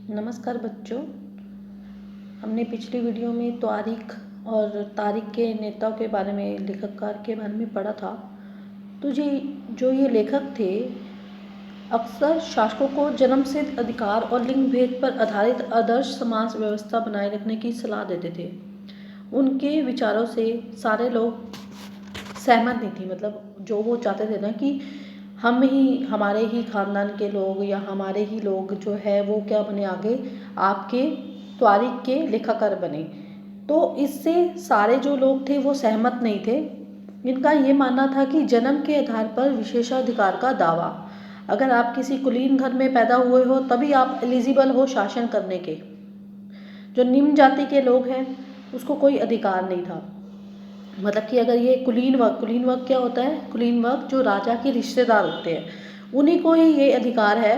नमस्कार बच्चों। हमने पिछली वीडियो में त्वारीख और तारीख के नेताओं के बारे में, लेखककार के बारे में पढ़ा था। तो जो ये लेखक थे, अक्सर शासकों को जन्मसिद्ध अधिकार और लिंग भेद पर आधारित आदर्श समाज व्यवस्था बनाए रखने की सलाह देते थे। उनके विचारों से सारे लोग सहमत नहीं थे। मतलब जो वो चाहते थे ना कि हमारे ही खानदान के लोग या हमारे ही लोग जो है वो क्या बने, आगे आपके त्वारीख के लेखाकार बने। तो इससे सारे जो लोग थे वो सहमत नहीं थे। इनका ये मानना था कि जन्म के आधार पर विशेषाधिकार का दावा, अगर आप किसी कुलीन घर में पैदा हुए हो तभी आप एलिजिबल हो शासन करने के। जो निम्न जाति के लोग हैं उसको कोई अधिकार नहीं था। मतलब कि अगर ये कुलीन वर्ग क्या होता है? कुलीन वर्ग जो राजा के रिश्तेदार होते हैं, उन्हीं को ही ये अधिकार है,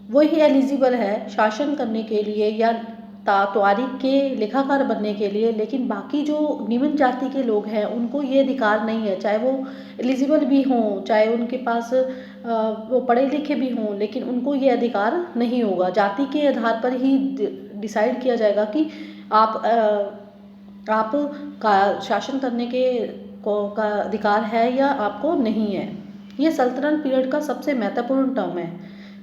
वही एलिजिबल है शासन करने के लिए या त्वारीख के लेखाकार बनने के लिए। लेकिन बाकी जो निम्न जाति के लोग हैं उनको ये अधिकार नहीं है, चाहे वो एलिजिबल भी हों, चाहे उनके पास वो पढ़े लिखे भी हों, लेकिन उनको ये अधिकार नहीं होगा। जाति के आधार पर ही डिसाइड किया जाएगा कि आप का शासन करने का अधिकार है या आपको नहीं है। ये सल्तनत पीरियड का सबसे महत्वपूर्ण टर्म है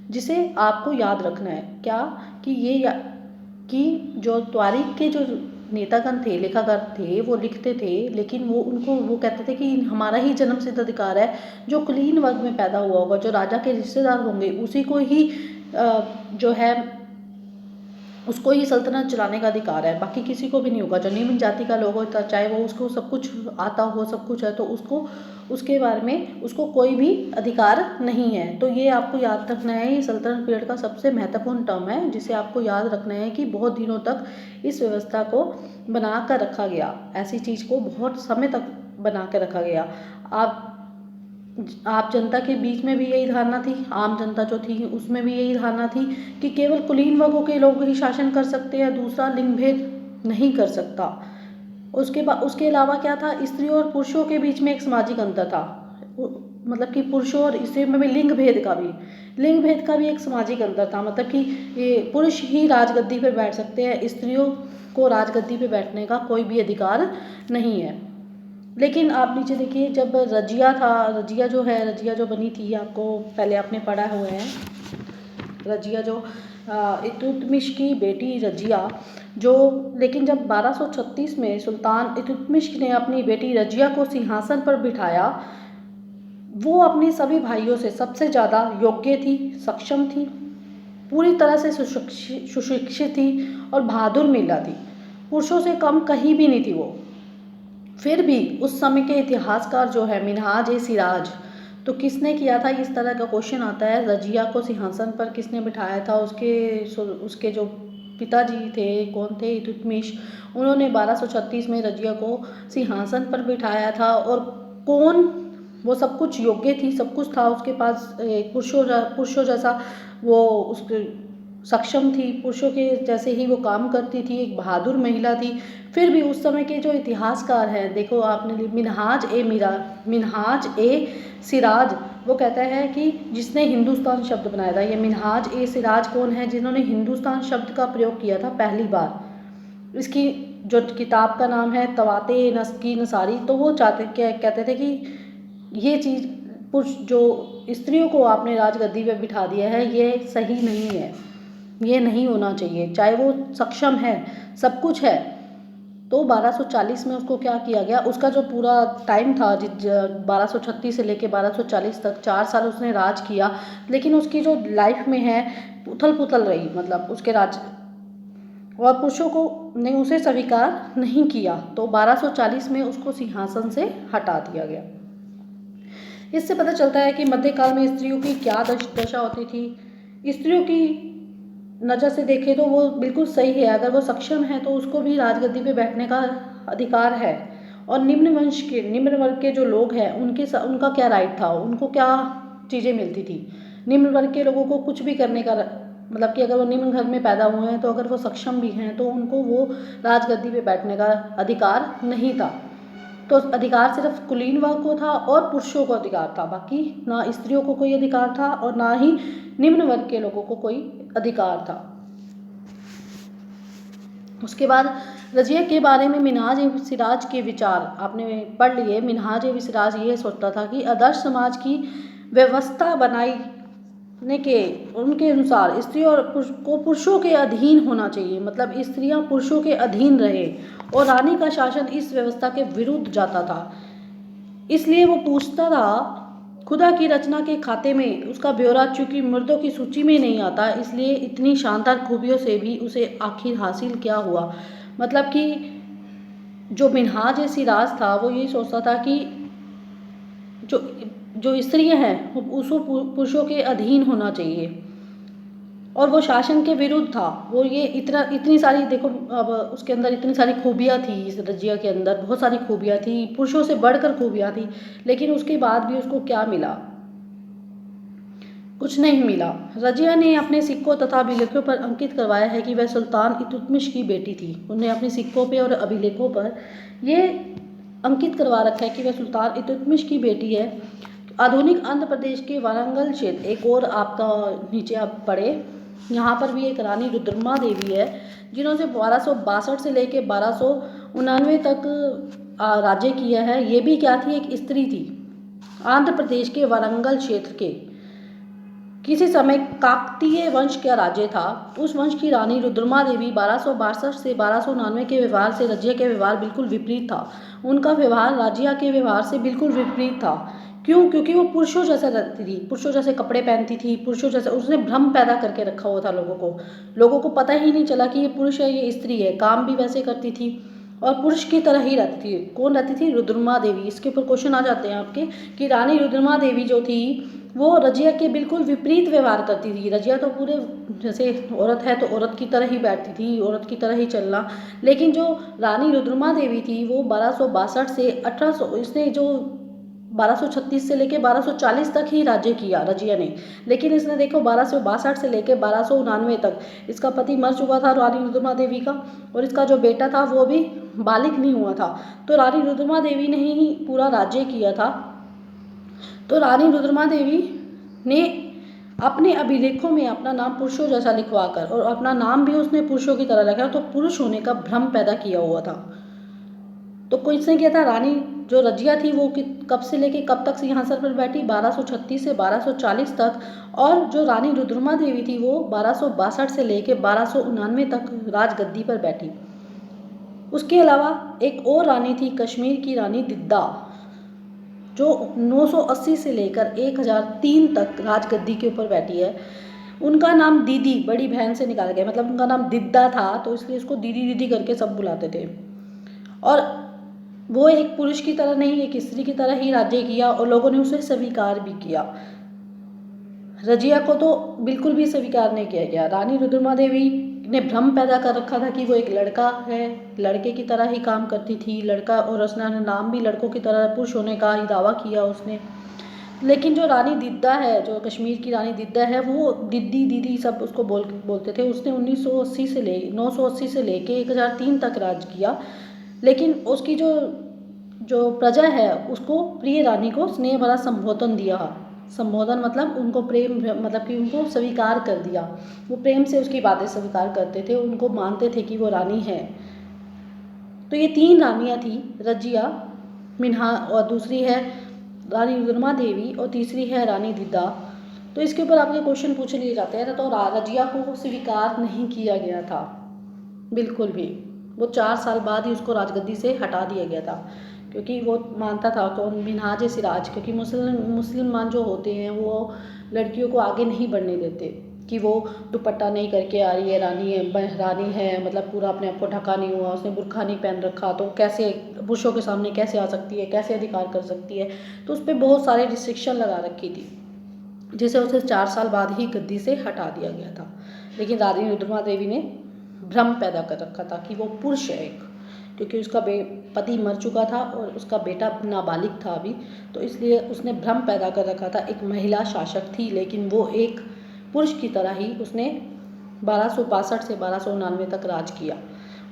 जिसे आपको याद रखना है। क्या कि जो त्वारीख के जो नेतागण थे, लेखाकार थे, वो लिखते थे, लेकिन वो कहते थे कि हमारा ही जन्म सिद्ध अधिकार है। जो कुलीन वर्ग में पैदा हुआ होगा, जो राजा के रिश्तेदार होंगे, उसी को ही जो है उसको ही सल्तनत चलाने का अधिकार है, बाकी किसी को भी नहीं होगा। जो निम्न जाति का लोग होता, चाहे वो उसको सब कुछ आता हो, सब कुछ है, तो उसके बारे में उसको कोई भी अधिकार नहीं है। तो ये आपको याद रखना है, ये सल्तनत पीरियड का सबसे महत्वपूर्ण टर्म है जिसे आपको याद रखना है कि बहुत दिनों तक इस व्यवस्था को बना कर रखा गया। ऐसी चीज़ को बहुत समय तक बना कर रखा गया। आप जनता के बीच में भी यही धारणा थी, आम जनता जो थी उसमें भी यही धारणा थी कि केवल कुलीन वर्गों के लोग ही शासन कर सकते हैं, दूसरा लिंग भेद नहीं कर सकता। उसके अलावा क्या था, स्त्रियों और पुरुषों के बीच में एक सामाजिक अंतर था। मतलब कि पुरुषों और स्त्रियों में भी लिंग भेद का भी एक सामाजिक अंतर था। मतलब कि ये पुरुष ही राजगद्दी पर बैठ सकते हैं, स्त्रियों को राजगद्दी पर बैठने का कोई भी अधिकार नहीं है। लेकिन आप नीचे देखिए, जब रजिया जो बनी थी, आपको पहले आपने पढ़ा हुआ है, रजिया जो इल्तुतमिश की बेटी रजिया जो, लेकिन जब 1236 में सुल्तान इल्तुतमिश ने अपनी बेटी रजिया को सिंहासन पर बिठाया, वो अपने सभी भाइयों से सबसे ज़्यादा योग्य थी, सक्षम थी, पूरी तरह से सुशिक्षित थी और बहादुर महिला थी। पुरुषों से कम कहीं भी नहीं थी वो। फिर भी उस समय के इतिहासकार जो है मिनहाज ए सिराज, तो किसने किया था, इस तरह का क्वेश्चन आता है, रजिया को सिंहासन पर किसने बिठाया था? उसके जो पिताजी थे, कौन थे? इल्तुतमिश। उन्होंने 1236 में रजिया को सिंहासन पर बिठाया था। और कौन? वो सब कुछ योग्य थी, सब कुछ था उसके पास, पुरुषों जैसा वो उसके सक्षम थी, पुरुषों के जैसे ही वो काम करती थी, एक बहादुर महिला थी। फिर भी उस समय के जो इतिहासकार हैं, देखो आपने मिनहाज ए सिराज, वो कहता है कि जिसने हिंदुस्तान शब्द बनाया था, ये मिनहाज ए सिराज कौन है? जिन्होंने हिंदुस्तान शब्द का प्रयोग किया था पहली बार। इसकी जो किताब का नाम है तवाते नस्की नसारी। तो वो कहते थे कि ये चीज़, पुरुष जो स्त्रियों को आपने राजगद्दी पे बिठा दिया है, ये सही नहीं है, ये नहीं होना चाहिए, चाहे वो सक्षम है, सब कुछ है। तो 1240 में उसको क्या किया गया, उसका जो पूरा टाइम था 1236 से लेके 1240 तक 4 साल उसने राज किया, लेकिन उसकी जो लाइफ में है उथल पुथल रही। मतलब उसके राज और पुरुषों को ने उसे स्वीकार नहीं किया, तो 1240 में उसको सिंहासन से हटा दिया गया। इससे पता चलता है कि मध्यकाल में स्त्रियों की क्या दशा होती थी। स्त्रियों की नज़र से देखें तो वो बिल्कुल सही है, अगर वो सक्षम है तो उसको भी राजगद्दी पे बैठने का अधिकार है। और निम्न वर्ग के जो लोग हैं उनका क्या राइट था, उनको क्या चीज़ें मिलती थी? निम्न वर्ग के लोगों को कुछ भी करने का, मतलब कि अगर वो निम्न घर में पैदा हुए हैं तो अगर वो सक्षम भी हैं तो उनको वो राजगद्दी पे बैठने का अधिकार नहीं था। तो अधिकार सिर्फ कुलीन वर्ग को था और पुरुषों को अधिकार था, बाकी ना स्त्रियों को कोई अधिकार था और ना ही निम्न वर्ग के लोगों को कोई अधिकार था। उसके बाद रज़िया के बारे में मिन्हाज ए सिराज के विचार आपने पढ़ लिए। मिन्हाज ए सिराज ये सोचता था कि आदर्श समाज की व्यवस्था बनाने के उनके अनुसार स्त्री और को पुरुषों के अधीन होना चाहिए, मतलब स्त्रियां पुरुषों के अधीन रहे, और रानी का शासन इस व्यवस्था के विरुद्ध जाता था। इसलिए वो पूछता था खुदा की रचना के खाते में उसका ब्यौरा चूंकि मर्दों की सूची में नहीं आता, इसलिए इतनी शानदार खूबियों से भी उसे आखिर हासिल क्या हुआ। मतलब कि जो मिन्हाज ए सिराज था वो ये सोचता था कि जो जो स्त्रियां हैं उसको पुरुषों के अधीन होना चाहिए, और वो शासन के विरुद्ध था। वो ये इतनी सारी देखो, अब उसके अंदर इतनी सारी खूबियाँ थी, इस रजिया के अंदर बहुत सारी खूबियाँ थी, पुरुषों से बढ़कर खूबियाँ थी, लेकिन उसके बाद भी उसको क्या मिला? कुछ नहीं मिला। रजिया ने अपने सिक्कों तथा अभिलेखों पर अंकित करवाया है कि वह सुल्तान इल्तुतमिश की बेटी थी। उन्हें अपने सिक्कों पे और अभिलेखों पर ये अंकित करवा रखा है कि वह सुल्तान इल्तुतमिश की बेटी है। आधुनिक आंध्र प्रदेश के वारंगल क्षेत्र, एक और आपका नीचे आप पढ़े, यहाँ पर भी एक रानी रुद्रमा देवी है जिन्होंने 1262 से लेकर 1299 तक राज्य किया है। ये भी क्या थी? एक स्त्री थी। आंध्र प्रदेश के वारंगल क्षेत्र के किसी समय काकतीय वंश का राज्य था। उस वंश की रानी रुद्रमा देवी 1262 से 1299 के व्यवहार से रजिया के व्यवहार बिल्कुल विपरीत था। उनका व्यवहार रजिया के व्यवहार से बिल्कुल विपरीत था। क्यों? क्योंकि वो पुरुषों जैसा रहती थी, पुरुषों जैसे कपड़े पहनती थी, पुरुषों जैसे, उसने भ्रम पैदा करके रखा हुआ था लोगों को पता ही नहीं चला कि ये पुरुष है ये स्त्री है। काम भी वैसे करती थी और पुरुष की तरह ही रहती थी। कौन रहती थी? रुद्रमा देवी। इसके ऊपर क्वेश्चन आ जाते हैं आपके कि रानी रुद्रमा देवी जो थी वो रजिया के बिल्कुल विपरीत व्यवहार करती थी। रजिया तो पूरे जैसे औरत है तो औरत की तरह ही बैठती थी, औरत की तरह ही चलना, लेकिन जो रानी रुद्रमा देवी थी वो 1262 से 1800, इसने जो 1236 से लेके 1240 तक ही राज्य किया रजिया ने, लेकिन इसने देखो 1262 से लेके 1299 तक इसका पति मर चुका था रानी रुद्रमा देवी का, और इसका जो बेटा था वो भी बालिग नहीं हुआ था। तो रानी रुद्रमा देवी ने ही पूरा राज्य किया था। तो रानी रुद्रमा देवी ने अपने अभिलेखों में अपना नाम पुरुषों जैसा लिखवाकर, और अपना नाम भी उसने पुरुषों की तरह रखा, तो पुरुष होने का भ्रम पैदा किया हुआ था। तो कोई इसने किया था, रानी जो रजिया थी वो कब से लेके कब तक सिंहासन पर बैठी? 1236 से 1240 तक। और जो रानी रुद्रमा देवी थी वो 1262 से लेके 1299 तक राजगद्दी पर बैठी। उसके अलावा एक और रानी थी, कश्मीर की रानी दिद्दा, जो 980 से लेकर 1003 तक राजगद्दी के ऊपर बैठी है। उनका नाम दीदी, बड़ी बहन से निकाला गया, मतलब उनका नाम दिद्दा था तो इसलिए उसको दीदी दीदी करके सब बुलाते थे। और वो एक पुरुष की तरह नहीं, एक स्त्री की तरह ही राज्य किया, और लोगों ने उसे स्वीकार भी किया। रजिया को तो बिल्कुल भी स्वीकार नहीं किया गया। रानी रुद्रमा देवी ने भ्रम पैदा कर रखा था कि वो एक लड़का है, लड़के की तरह ही काम करती थी, लड़का, और उसने नाम भी लड़कों की तरह पुरुष होने का ही दावा किया उसने। लेकिन जो रानी दिद्दा है, जो कश्मीर की रानी दिद्दा है, वो दिद्दी दीदी सब उसको बोलते थे। उसने 980 से लेके 1003 तक राज किया, लेकिन उसकी जो प्रजा है उसको, प्रिय रानी को स्नेह भरा संबोधन दिया। संबोधन मतलब उनको प्रेम, मतलब कि उनको स्वीकार कर दिया। वो प्रेम से उसकी बातें स्वीकार करते थे, उनको मानते थे कि वो रानी है। तो ये 3 रानियाँ थी, रजिया, मिन्हा, और दूसरी है रानी रुद्रमा देवी, और तीसरी है रानी दिद्दा। तो इसके ऊपर आपके क्वेश्चन पूछ लिए जाते हैं। तो रजिया को स्वीकार नहीं किया गया था बिल्कुल भी। वो 4 साल बाद ही उसको राजगद्दी से हटा दिया गया था, क्योंकि वो मानता था कौन? मिन्हाज ए सिराज, क्योंकि मुसलमान जो होते हैं वो लड़कियों को आगे नहीं बढ़ने देते कि वो दुपट्टा नहीं करके आ रही है, रानी है, मतलब पूरा अपने आप को ढका नहीं हुआ, उसने बुर्खा नहीं पहन रखा, तो कैसे पुरुषों के सामने कैसे आ सकती है, कैसे अधिकार कर सकती है। तो उस पर बहुत सारे रिस्ट्रिक्शन लगा रखी थी, जिसे उसे 4 साल बाद ही गद्दी से हटा दिया गया था। लेकिन रानी रुद्रमा देवी ने भ्रम पैदा कर रखा था कि वो पुरुष है एक, क्योंकि उसका पति मर चुका था और उसका बेटा नाबालिग था अभी, तो इसलिए उसने भ्रम पैदा कर रखा था। एक महिला शासक थी, लेकिन वो एक पुरुष की तरह ही उसने 1262 से 1299 तक राज किया।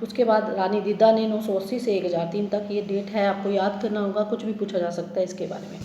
उसके बाद रानी दिद्दा ने 980 से 1003 तक, ये डेट है, आपको याद करना होगा, कुछ भी पूछा जा सकता है इसके बारे में।